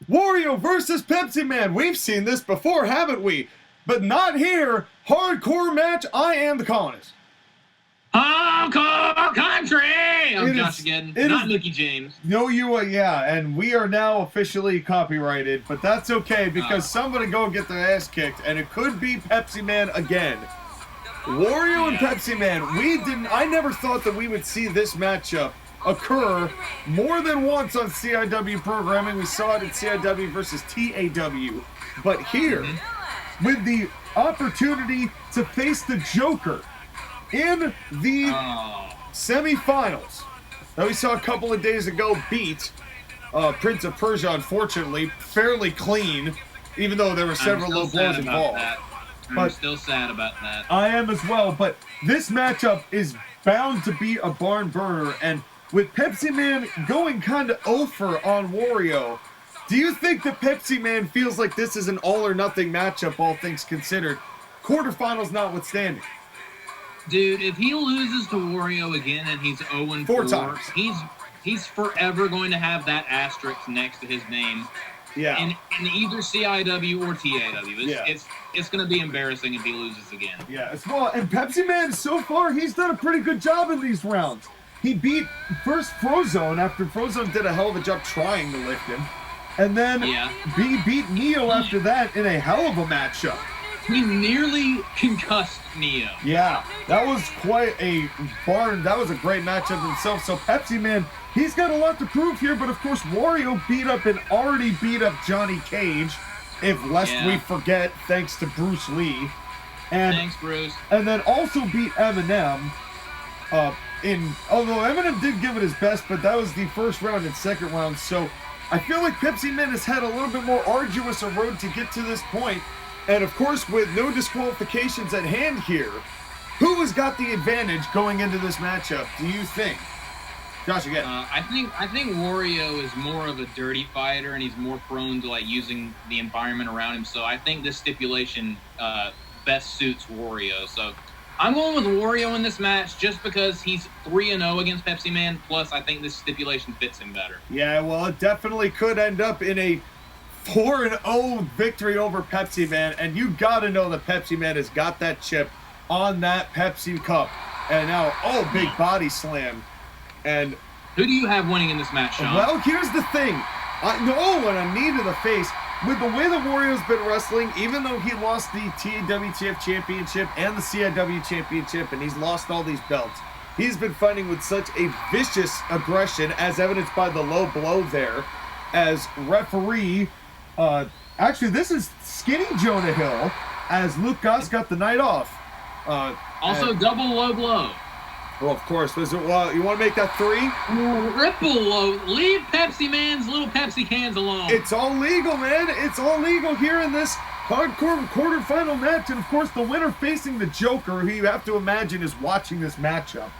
Wario versus Pepsiman. We've seen this before, haven't we? But not here. Hardcore match. I am the Colonist. Hardcore country. I'm Josh again, not Mickey James. No, yeah, and we are now officially copyrighted, but that's okay because somebody go get their ass kicked, and it could be Pepsiman again. Wario and Pepsiman. I never thought that we would see this matchup occur more than once on CIW programming. We saw it at CIW versus TAW. But here, with the opportunity to face the Joker in the semifinals that we saw a couple of days ago beat Prince of Persia, unfortunately, fairly clean, even though there were several low blows involved. I'm still sad about that. I am as well, but this matchup is bound to be a barn burner, and with Pepsiman going kind of over on Wario, do you think that Pepsiman feels like this is an all-or-nothing matchup, all things considered, quarterfinals notwithstanding? Dude, if he loses to Wario again and he's 0-4, Four times. he's forever going to have that asterisk next to his name. Yeah. In either CIW or TAW. It's going to be embarrassing if he loses again. Yeah, well, and Pepsiman, so far, he's done a pretty good job in these rounds. He beat first Frozone after Frozone did a hell of a job trying to lift him. And then he beat Neo after that in a hell of a matchup. He nearly concussed Neo. Yeah, that was quite a barn. That was a great matchup himself. So Pepsiman, he's got a lot to prove here, but of course Wario already beat up Johnny Cage, lest we forget, thanks to Bruce Lee. And, thanks, Bruce. And then also beat Eminem. Although Eminem did give it his best, but that was the first round and second round. So I feel like Pepsiman has had a little bit more arduous a road to get to this point. And of course, with no disqualifications at hand here, who has got the advantage going into this matchup, do you think? Josh, again. I think Wario is more of a dirty fighter, and he's more prone to using the environment around him. So I think this stipulation best suits Wario. So I'm going with Wario in this match just because he's 3-0 against Pepsiman. Plus, I think this stipulation fits him better. Yeah, well, it definitely could end up in a 4-0 victory over Pepsiman, and you gotta know that Pepsiman has got that chip on that Pepsi Cup. And now, big body slam. And who do you have winning in this match, Sean? Well, here's the thing. And a knee to the face. With the way that Wario's been wrestling, even though he lost the TAWTF Championship and the CIW Championship, and he's lost all these belts, he's been fighting with such a vicious aggression, as evidenced by the low blow there, as referee. Actually, this is Skinny Jonah Hill, as Luke Goss got the night off. Also, double low blow. Well, of course. You want to make that 3? Triple low. Leave Pepsiman's little Pepsi cans alone. It's all legal, man. It's all legal here in this hardcore quarterfinal match. And, of course, the winner facing the Joker, who you have to imagine is watching this matchup.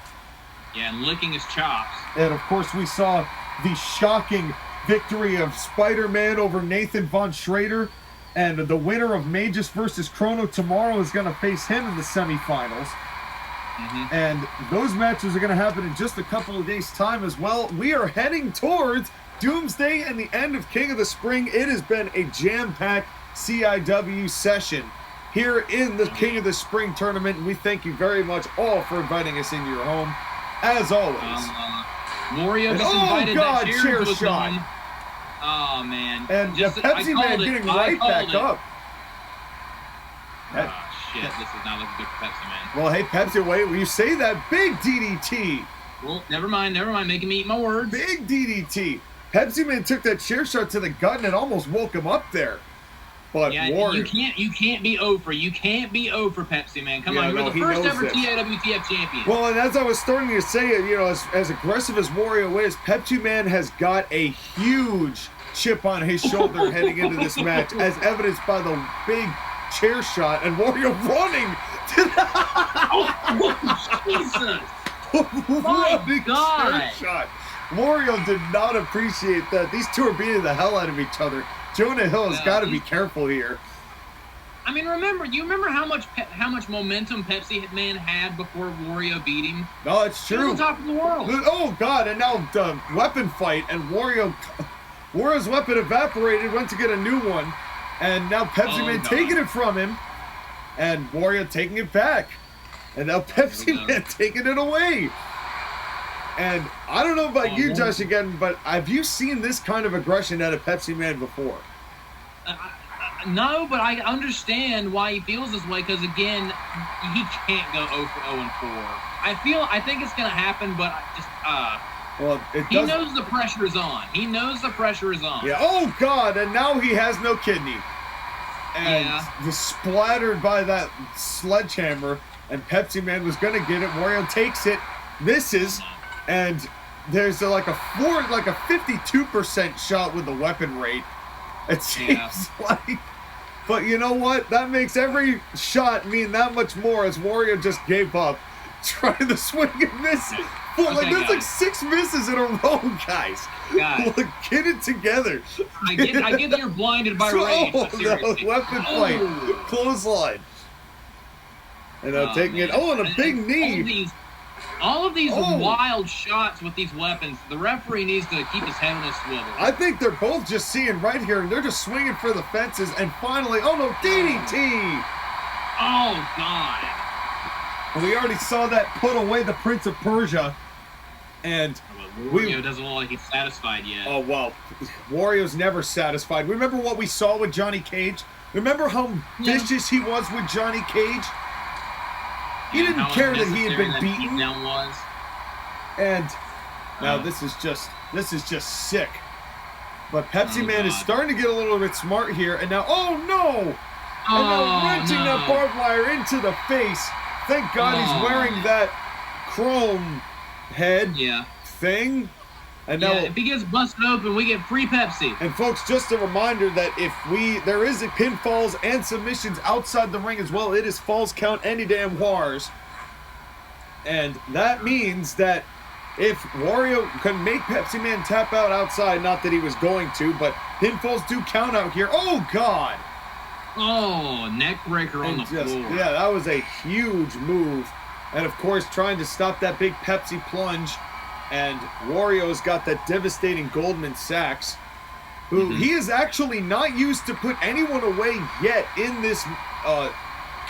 Yeah, and licking his chops. And, of course, we saw the shocking victory of Spider-Man over Nathan Von Schrader. And the winner of Magus versus Chrono tomorrow is going to face him in the semifinals. And those matches are going to happen in just a couple of days' time as well. We are heading towards Doomsday and the end of King of the Spring. It has been a jam-packed CIW session here in the King of the Spring tournament. And we thank you very much all for inviting us into your home, as always. Wario just invited that chair shot. Oh, man. And Pepsiman getting right back up. Shit, this is not looking good for Pepsiman. Well, hey, Pepsi, wait, when you say that, big DDT. Well, never mind, making me eat my words. Big DDT. Pepsiman took that chair shot to the gut and it almost woke him up there. But Wario, you can't be over. You can't be over, Pepsiman. Come on, you're the first ever TAWTF champion. Well, and as I was starting to say, as aggressive as Wario is, Pepsiman has got a huge chip on his shoulder heading into this match, as evidenced by the big chair shot and Wario running to Jesus! My God! Chair shot. Wario did not appreciate that. These two are beating the hell out of each other. Jonah Hill has got to be careful here. I mean, you remember how much momentum Pepsi Man had before Wario beat him? No, it's true. He was on top of the world. Oh God! And now the weapon fight and Wario Wario's weapon evaporated, went to get a new one, and now Pepsiman taking it from him, and Wario taking it back. And now Pepsiman taking it away. And I don't know about you, Josh, again, but have you seen this kind of aggression out of Pepsiman before? No, but I understand why he feels this way, because, again, he can't go 0 for 0 and 4. I think it's going to happen, but well, he knows the pressure is on. He knows the pressure is on. Yeah. Oh, God, and now he has no kidney. And just splattered by that sledgehammer, and Pepsiman was going to get it. Wario takes it, misses, and there's like a 52% shot with the weapon rate. It seems like. But you know what? That makes every shot mean that much more as Wario just gave up trying to swing and miss. There's like 6 misses in a row, guys. Look, get it together. I get that you're blinded by rage. No, weapon fight. Clothesline. And I'm taking it. Oh, and a big knee. All of these wild shots with these weapons, the referee needs to keep his head on his swivel. I think they're both just seeing right here, and they're just swinging for the fences, and finally, oh no, DDT! Oh, God. We already saw that put away the Prince of Persia, and Wario doesn't look like he's satisfied yet. Oh, well, Wario's never satisfied. Remember what we saw with Johnny Cage? Remember how vicious he was with Johnny Cage? He didn't care that he had been beaten. And now this is just sick. But Pepsiman is starting to get a little bit smart here, and now and now wrenching that barbed wire into the face. Thank God he's wearing that chrome head thing. And now if he gets busted open, we get free Pepsi. And folks, just a reminder that there is a pinfalls and submissions outside the ring as well. It is falls count any damn wars. And that means that if Wario can make Pepsiman tap out outside, not that he was going to, but pinfalls do count out here. Oh, God. Oh, neck breaker on the floor. Yeah, that was a huge move. And, of course, trying to stop that big Pepsi plunge. And Wario's got that devastating Goldman Sachs, who he is actually not used to put anyone away yet in this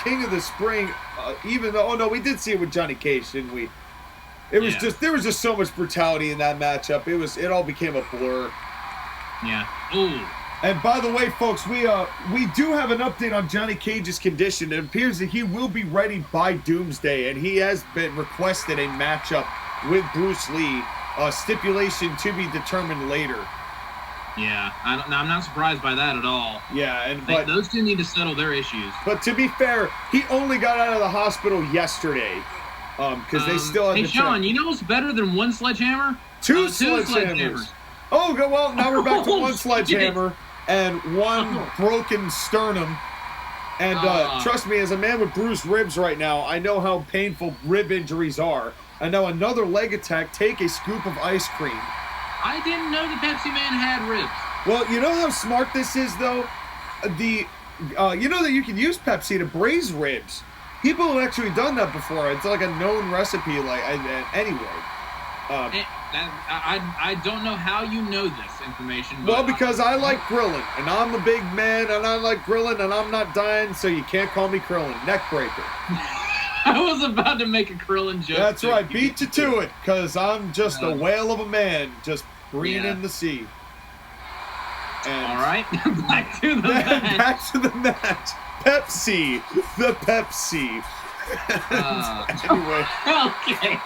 King of the Spring, even though, we did see it with Johnny Cage, didn't we? It was there was just so much brutality in that matchup. It all became a blur. Yeah. Ooh. And by the way, folks, we do have an update on Johnny Cage's condition. It appears that he will be ready by Doomsday, and he has been requested a matchup with Bruce Lee, stipulation to be determined later. Yeah, I'm not surprised by that at all. Yeah, but those two need to settle their issues. But to be fair, he only got out of the hospital yesterday, because they still have. Hey, Sean, you know what's better than one sledgehammer? Two sledgehammers. Oh, well, now we're back to one sledgehammer and one broken sternum. And trust me, as a man with bruised ribs right now, I know how painful rib injuries are. And now another leg attack. Take a scoop of ice cream. I didn't know the Pepsiman had ribs. Well, you know how smart this is, though? You know that you can use Pepsi to braise ribs. People have actually done that before. It's like a known recipe. Anyway. I don't know how you know this information. Well, because I like grilling, and I'm a big man, and I like grilling, and I'm not dying, so you can't call me Krillin. Neck breaker. I was about to make a Krillin joke. That's right. Beat you to it, because I'm just a whale of a man, just breathing in the sea. And all right, back to the match. Back to the match. Pepsi. The Pepsi. Anyway. Okay.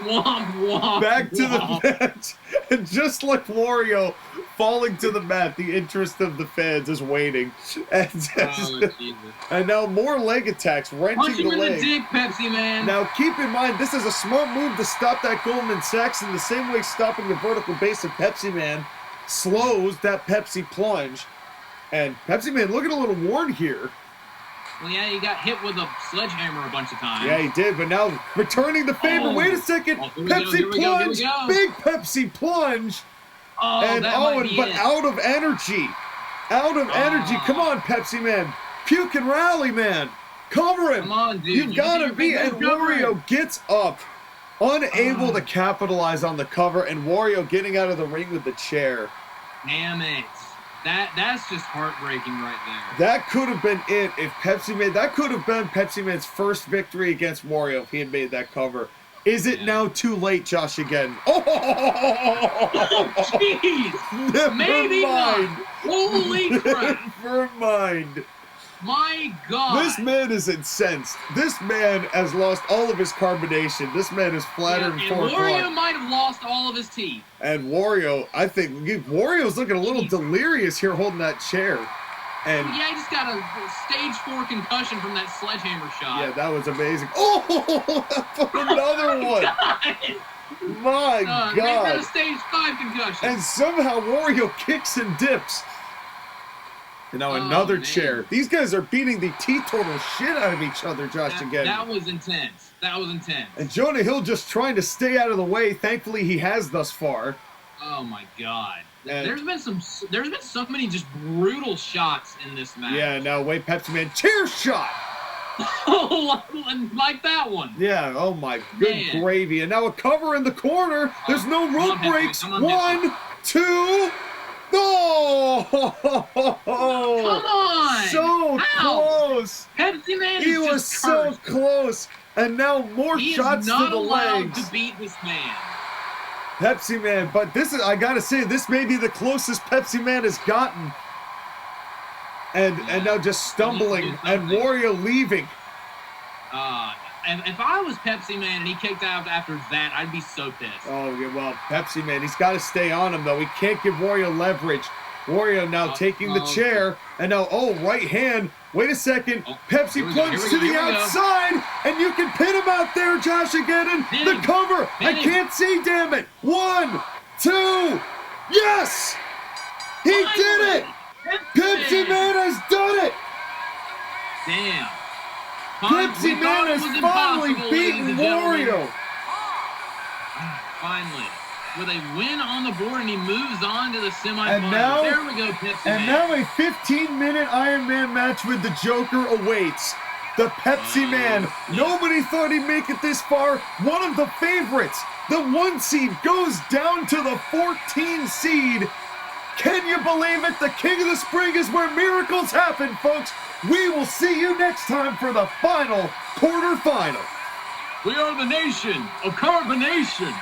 Womp womp. Back to the match. And just like Wario falling to the mat, the interest of the fans is waning. And now more leg attacks, wrenching the leg. Punch him in the dick, Pepsiman. Now keep in mind, this is a smart move to stop that Goldman Sachs in the same way stopping the vertical base of Pepsiman slows that Pepsi plunge. And Pepsiman looking a little worn here. Well, yeah, he got hit with a sledgehammer a bunch of times. Yeah, he did, but now returning the favor. Wait a second. Pepsi plunge. Big Pepsi plunge. But out of energy. Out of energy. Come on, Pepsi Man. Puke and rally, man. Cover him. Come on, dude. You've got to be. And Wario gets up, unable to capitalize on the cover, and Wario getting out of the ring with the chair. damn it. That's just heartbreaking right there. That could have been it if Pepsiman. That could have been Pepsiman's first victory against Wario if he had made that cover. Is it now too late, Josh? Again? Oh, jeez! Never Maybe mind. not. Holy crap! Never mind. My God! This man is incensed. This man has lost all of his carbonation. This man is flatter than 4 o'clock. Wario might have lost all of his teeth. And Wario, I think Wario's looking a little delirious here holding that chair. And yeah, he just got a stage 4 concussion from that sledgehammer shot. yeah, that was amazing. Oh, another one. God. My Maybe God. a stage 5 concussion. And somehow Wario kicks and dips. And now another chair. These guys are beating the teetotal shit out of each other, Josh, again. That was intense. That was intense. And Jonah Hill just trying to stay out of the way. Thankfully, he has thus far. Oh my God. And there's been so many just brutal shots in this match. yeah, now wait, Pepsiman, chair shot! Oh, like that one. Yeah, oh my good gravy. And now a cover in the corner. There's no rope breaks. 1, 2, oh! Come on! So close! Pepsiman He is was just so cursed. close. And now more He shots is not to the allowed legs. to beat this man. Pepsi Man, but this is, I gotta say, this may be the closest Pepsi Man has gotten. And now just stumbling, and Wario leaving. And if I was Pepsi Man and he kicked out after that, I'd be so pissed. Oh, yeah, well, Pepsi Man, he's got to stay on him, though. He can't give Wario leverage. Wario now taking the chair, and now, right hand. Wait a second. Pepsi plunges to the outside, and you can pin him out there, Josh, again, and the cover. I can't see, damn it. 1, 2, yes! He did it! Pepsi Man has done it! Damn. Pepsi Man has finally beaten Wario. Finally. With a win on the board, and he moves on to the semifinals. And now, there we go, Pepsi and Man. now a 15-minute Iron Man match with the Joker awaits. The Pepsi Man. Nobody thought he'd make it this far. One of the favorites. The 1 seed goes down to the 14 seed. Can you believe it? The King of the Spring is where miracles happen, folks. We will see you next time for the final quarterfinal. We are the Nation of Carbonation.